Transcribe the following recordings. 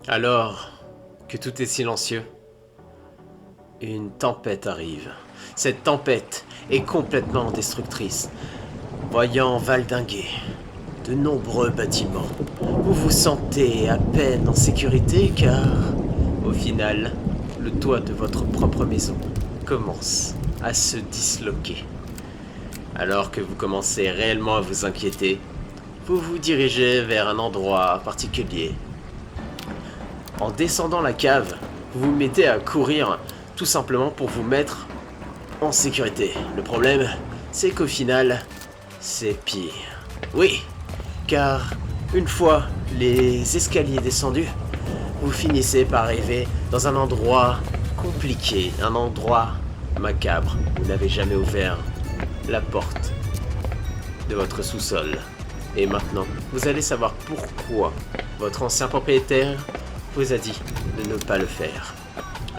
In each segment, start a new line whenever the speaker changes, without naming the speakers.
Alors que tout est silencieux, une tempête arrive. Cette tempête est complètement destructrice. Voyant valdinguer de nombreux bâtiments, vous vous sentez à peine en sécurité car, au final, le toit de votre propre maison commence à se disloquer. Alors que vous commencez réellement à vous inquiéter, vous vous dirigez vers un endroit particulier. En descendant la cave, vous vous mettez à courir tout simplement pour vous mettre en sécurité. Le problème, c'est qu'au final, c'est pire. Oui, car une fois les escaliers descendus, vous finissez par arriver dans un endroit compliqué, un endroit macabre. Vous n'avez jamais ouvert la porte de votre sous-sol. Et maintenant, vous allez savoir pourquoi votre ancien propriétaire vous a dit de ne pas le faire.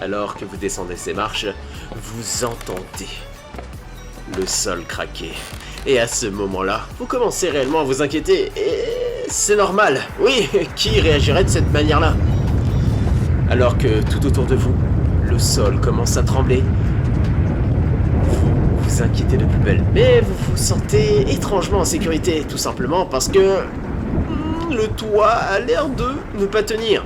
Alors que vous descendez ces marches, vous entendez le sol craquer. Et à ce moment-là, vous commencez réellement à vous inquiéter. Et c'est normal. Oui, qui réagirait de cette manière-là? Alors que tout autour de vous, le sol commence à trembler. Vous vous inquiétez de plus belle. Mais vous vous sentez étrangement en sécurité, tout simplement parce que le toit a l'air de ne pas tenir.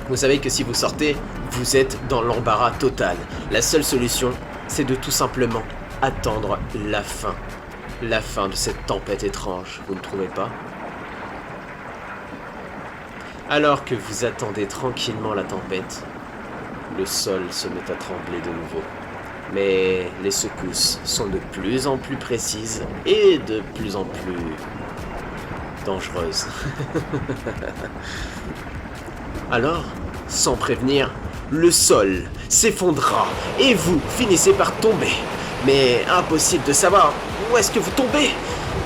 Vous savez que si vous sortez, vous êtes dans l'embarras total. La seule solution, c'est de tout simplement attendre la fin. La fin de cette tempête étrange, vous ne trouvez pas? Alors que vous attendez tranquillement la tempête, le sol se met à trembler de nouveau. Mais les secousses sont de plus en plus précises et de plus en plus dangereuses. Alors, sans prévenir, le sol s'effondra et vous finissez par tomber. Mais impossible de savoir où est-ce que vous tombez.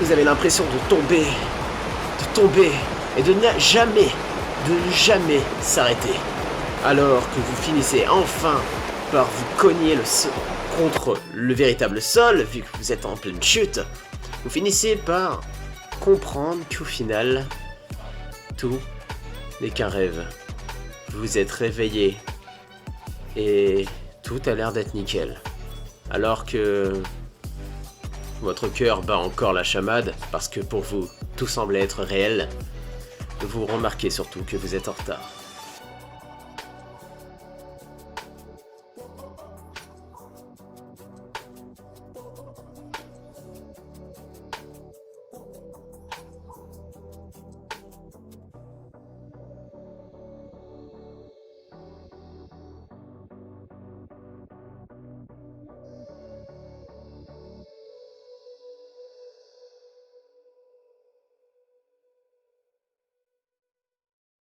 Vous avez l'impression de tomber et de ne jamais s'arrêter. Alors que vous finissez enfin par vous cogner contre le véritable sol, vu que vous êtes en pleine chute, vous finissez par comprendre qu'au final, tout n'est qu'un rêve. Vous êtes réveillé et tout a l'air d'être nickel. Alors que votre cœur bat encore la chamade parce que pour vous, tout semble être réel, vous remarquez surtout que vous êtes en retard.